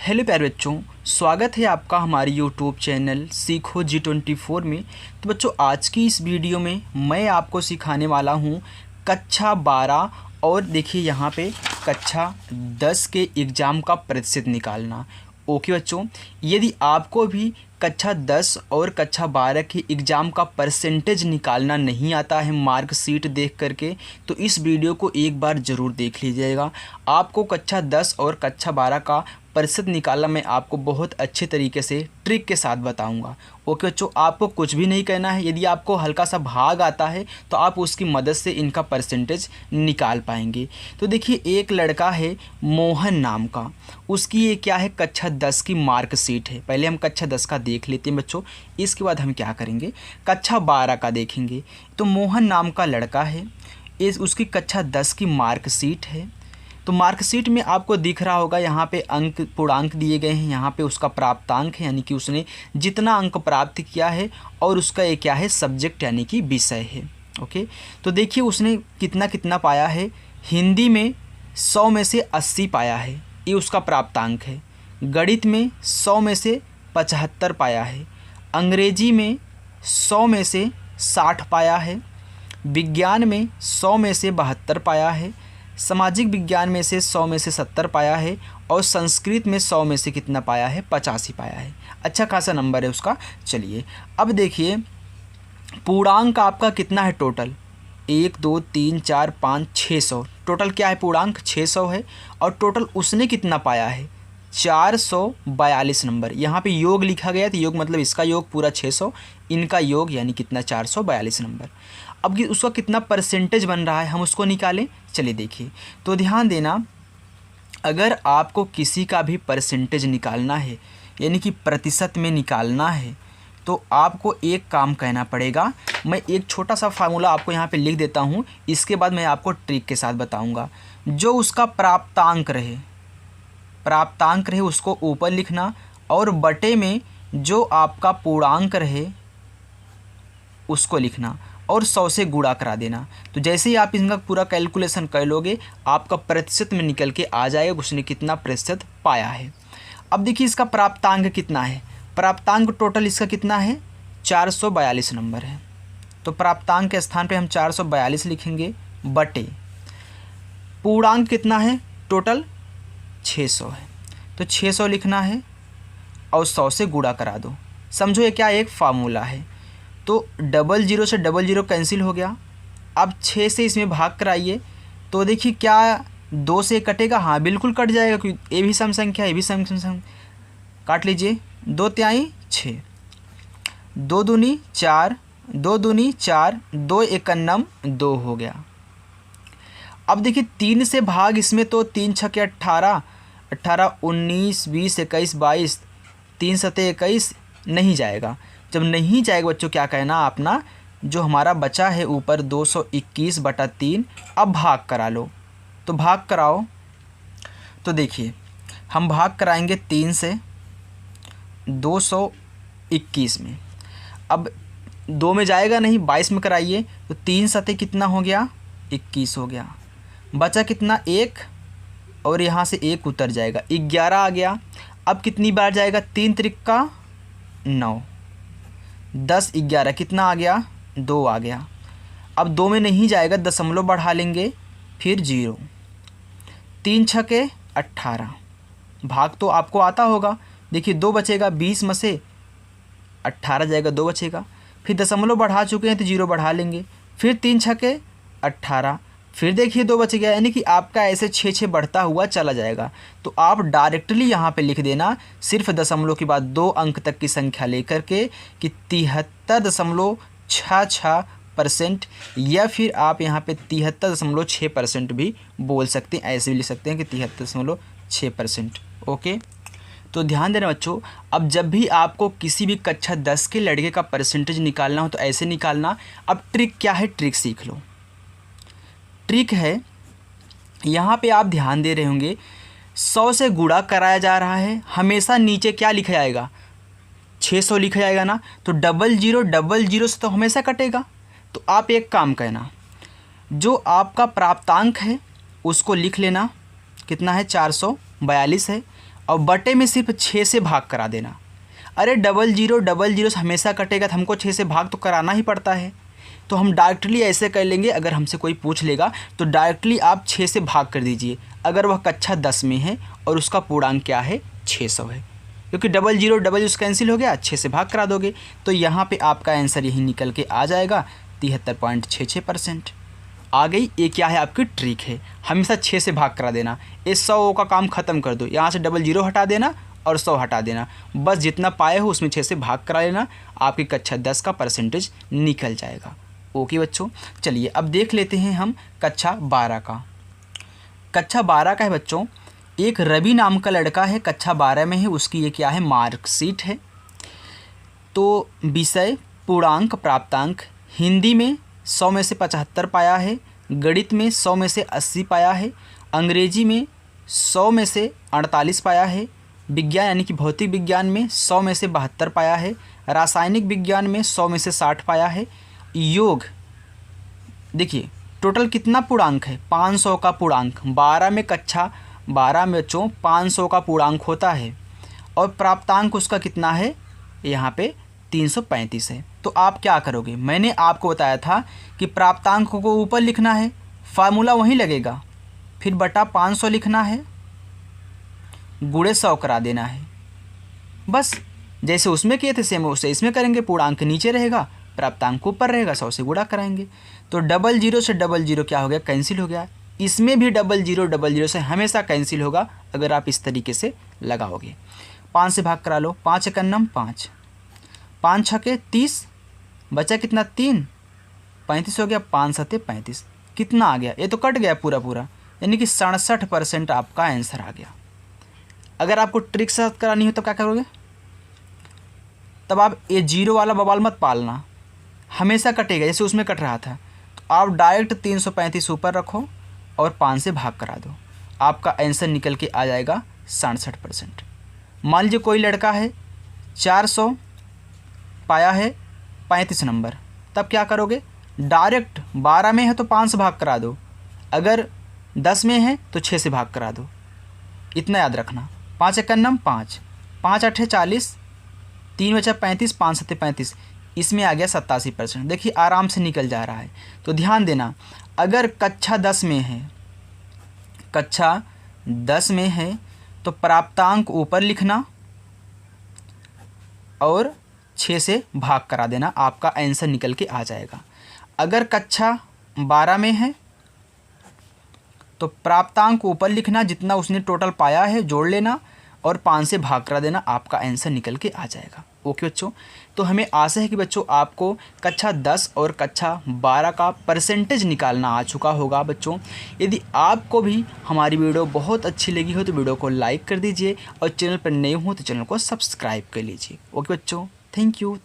Hello प्यारे बच्चों, स्वागत है आपका हमारे यूट्यूब चैनल सीखो G24 में। तो बच्चों, आज की इस वीडियो में मैं आपको सिखाने वाला हूँ कक्षा 12 और देखिए यहाँ पे कक्षा 10 के एग्ज़ाम का प्रतिशत निकालना। ओके बच्चों, यदि आपको भी कक्षा 10 और कक्षा 12 के एग्ज़ाम का परसेंटेज निकालना नहीं आता है मार्कशीट देख करके, तो इस वीडियो को एक बार ज़रूर देख लीजिएगा। आपको कक्षा 10 और कक्षा 12 का प्रतिशत निकालना मैं आपको बहुत अच्छे तरीके से ट्रिक के साथ बताऊंगा। ओके बच्चों, आपको कुछ भी नहीं करना है। यदि आपको हल्का सा भाग आता है तो आप उसकी मदद से इनका परसेंटेज निकाल पाएंगे। तो देखिए, एक लड़का है मोहन नाम का, उसकी ये क्या है, कक्षा 10 की मार्कशीट है। पहले हम कक्षा 10 का देख लेते हैं बच्चों, इसके बाद हम क्या करेंगे, कक्षा 12 का देखेंगे। तो मोहन नाम का लड़का है, उसकी कक्षा 10 की मार्कशीट है। तो मार्कशीट में आपको दिख रहा होगा यहाँ पे अंक, पूर्णांक दिए गए हैं। यहाँ पे उसका प्राप्तांक है, यानी कि उसने जितना अंक प्राप्त किया है, और उसका ये क्या है, सब्जेक्ट यानी कि विषय है। ओके, तो देखिए उसने कितना कितना पाया है। हिंदी में 100 में से 80 पाया है, ये उसका प्राप्तांक है। गणित में 100 में से 75 पाया है। अंग्रेजी में 100 में से 60 पाया है। विज्ञान में 100 में से 72 पाया है। सामाजिक विज्ञान में से 100 में से 70 पाया है। और संस्कृत में 100 में से कितना पाया है, 85 पाया है। अच्छा खासा नंबर है उसका। चलिए अब देखिए, पूर्णांक आपका कितना है टोटल, 1 2 3 4 5 600। टोटल क्या है, पूर्णांक 600 है। और टोटल उसने कितना पाया है, 442 नंबर। यहाँ पे योग लिखा गया, तो योग मतलब इसका योग पूरा 600, इनका योग यानी कितना, 442 नंबर। अब उसका कितना परसेंटेज बन रहा है, हम उसको निकालें। चलिए देखिए, तो ध्यान देना, अगर आपको किसी का भी परसेंटेज निकालना है, यानी कि प्रतिशत में निकालना है, तो आपको एक काम कहना पड़ेगा। मैं एक छोटा सा फार्मूला आपको यहाँ पे लिख देता हूँ, इसके बाद मैं आपको ट्रिक के साथ बताऊँगा। जो उसका प्राप्तांक रहे उसको ऊपर लिखना, और बटे में जो आपका पूर्णांक रहे उसको लिखना, और 100 से गुणा करा देना। तो जैसे ही आप इनका पूरा कैलकुलेशन कर लोगे, आपका प्रतिशत में निकल के आ जाएगा उसने कितना प्रतिशत पाया है। अब देखिए, इसका प्राप्तांक कितना है, प्राप्तांक टोटल इसका कितना है, 442 नंबर है। तो प्राप्तांक के स्थान पे हम 442 लिखेंगे, बटे पूर्णांक कितना है, टोटल 600 है, तो 600 लिखना है, और 100 से गुणा करा दो। समझो ये क्या एक फार्मूला है। तो 00 से 00 कैंसिल हो गया। अब 6 से इसमें भाग कराइए, तो देखिए क्या 2 से कटेगा, हाँ बिल्कुल कट जाएगा, क्योंकि ये भी सम संख्या, ये भी सम संख्या। काट लीजिए, 2 तिहाई 6, 2 दूनी 4, 2 दूनी 4, 2 एकन्नम 2 हो गया। अब देखिए 3 से भाग इसमें, तो 3 छके 18, 18 19 20 21 22, 3 सते 21 नहीं जाएगा। जब नहीं जाएगा बच्चों, क्या कहना अपना, जो हमारा बचा है ऊपर 221/3, अब भाग करा लो। तो भाग कराओ, तो देखिए हम भाग कराएंगे 3 से 221 में। अब 2 में जाएगा नहीं, 22 में कराइए, तो 3 सते कितना हो गया, 21 हो गया। बचा कितना, 1, और यहाँ से 1 उतर जाएगा, 11 आ गया। अब कितनी बार जाएगा, 3 त्रिका 9, 10 11 कितना आ गया, 2 आ गया। अब 2 में नहीं जाएगा, दशमलव बढ़ा लेंगे, फिर 0, 3 छके 18। भाग तो आपको आता होगा, देखिए 2 बचेगा, 20 में से 18 जाएगा, 2 बचेगा। फिर दशमलव बढ़ा चुके हैं तो 0 बढ़ा लेंगे, फिर 3 छके 18, फिर देखिए 2 बच गया, यानी कि आपका ऐसे 6 बढ़ता हुआ चला जाएगा। तो आप डायरेक्टली यहाँ पे लिख देना, सिर्फ दशमलव के बाद 2 अंक तक की संख्या लेकर के, कि 73.66%, या फिर आप यहाँ पे 73.6% भी बोल सकते हैं, ऐसे भी लिख सकते हैं कि 73.6%। ओके, तो ध्यान देना बच्चों, अब जब भी आपको किसी भी कक्षा 10 के लड़के का परसेंटेज निकालना हो तो ऐसे निकालना। अब ट्रिक क्या है, ट्रिक सीख लो। ट्रिक है, यहाँ पे आप ध्यान दे रहे होंगे, 100 से गुणा कराया जा रहा है, हमेशा नीचे क्या लिखा जाएगा, 600 लिखा जाएगा ना। तो 00 से तो हमेशा कटेगा। तो आप एक काम करना, जो आपका प्राप्तांक है उसको लिख लेना, कितना है, 442 है, और बटे में सिर्फ 6 से भाग करा देना। अरे डबल जीरो से हमेशा कटेगा तो हमको 6 से भाग तो कराना ही पड़ता है। तो हम डायरेक्टली ऐसे कर लेंगे, अगर हमसे कोई पूछ लेगा तो डायरेक्टली आप 6 से भाग कर दीजिए। अगर वह कक्षा 10 में है और उसका पूर्णांक क्या है 600 है, क्योंकि डबल जीरो कैंसिल हो गया, 6 से भाग करा दोगे तो यहाँ पे आपका आंसर यही निकल के आ जाएगा 73.66%। आ गई। ये क्या है आपकी ट्रिक है, हमेशा 6 से भाग करा देना। इस 100 का काम ख़त्म कर दो, यहाँ से डबल जीरो हटा देना और 100 हटा देना, बस जितना पाए हो उसमें 6 से भाग करा लेना, आपकी कक्षा 10 का परसेंटेज निकल जाएगा। ओके बच्चों, चलिए अब देख लेते हैं हम कक्षा 12 का। कक्षा 12 का है बच्चों, एक रवि नाम का लड़का है, कक्षा 12 में है, उसकी ये क्या है मार्कशीट है। तो विषय पूर्णांक प्राप्तांक, हिंदी में 100 में से 75 पाया है, गणित में 100 में से 80 पाया है, अंग्रेजी में 100 में से 48 पाया है, विज्ञान यानी कि भौतिक विज्ञान में 100 में से 72 पाया है, रासायनिक विज्ञान में 100 में से 60 पाया है, योग देखिए टोटल कितना पूर्णांक है 500 का पूर्णांक। 12 में कक्षा 12 में बच्चों 500 का पूर्णांक होता है और प्राप्तांक उसका कितना है यहाँ पे 335 है। तो आप क्या करोगे, मैंने आपको बताया था कि प्राप्तांक को ऊपर लिखना है, फार्मूला वहीं लगेगा, फिर बटा 500 लिखना है, गुणे 100 करा देना है। बस जैसे उसमें किए थे सेम उसे इसमें करेंगे, पूर्णांक नीचे रहेगा, प्राप्तांक ऊपर रहेगा, 100 से गुणा कराएंगे। तो डबल जीरो से डबल जीरो क्या हो गया कैंसिल हो गया, इसमें भी डबल जीरो से हमेशा कैंसिल होगा अगर आप इस तरीके से लगाओगे। 5 से भाग करा लो, 5 एकम 5, 5 छके 30, बचा कितना 3, 35 हो गया, 5 सते 35, कितना आ गया, ये तो कट गया पूरा पूरा, यानी कि 67% आपका आंसर आ गया। अगर आपको ट्रिक से करानी हो तो क्या करोगे, तब आप ये जीरो वाला बवाल मत पालना, हमेशा कटेगा जैसे उसमें कट रहा था। तो आप डायरेक्ट 335 ऊपर रखो और 5 से भाग करा दो, आपका आंसर निकल के आ जाएगा 67%। मान लीजिए कोई लड़का है 400 पाया है 35 नंबर, तब क्या करोगे, डायरेक्ट 12 में है तो 5 से भाग करा दो, अगर 10 में है तो 6 से भाग करा दो, इतना याद रखना। 5 एकम 5, 5 8 40, 3 बचा 35, 5 सत्ते 35, इसमें आ गया 87%। देखिए आराम से निकल जा रहा है। तो ध्यान देना, अगर कक्षा 10 में है, कक्षा 10 में है तो प्राप्तांक ऊपर लिखना और 6 से भाग करा देना, आपका आंसर निकल के आ जाएगा। अगर कक्षा 12 में है तो प्राप्तांक ऊपर लिखना, जितना उसने टोटल पाया है जोड़ लेना और 5 से भाग करा देना, आपका आंसर निकल के आ जाएगा। ओके बच्चों, तो हमें आशा है कि बच्चों आपको कक्षा 10 और कक्षा 12 का परसेंटेज निकालना आ चुका होगा। बच्चों यदि आपको भी हमारी वीडियो बहुत अच्छी लगी हो तो वीडियो को लाइक कर दीजिए और चैनल पर नए हो तो चैनल को सब्सक्राइब कर लीजिए। ओके बच्चों, थैंक यू।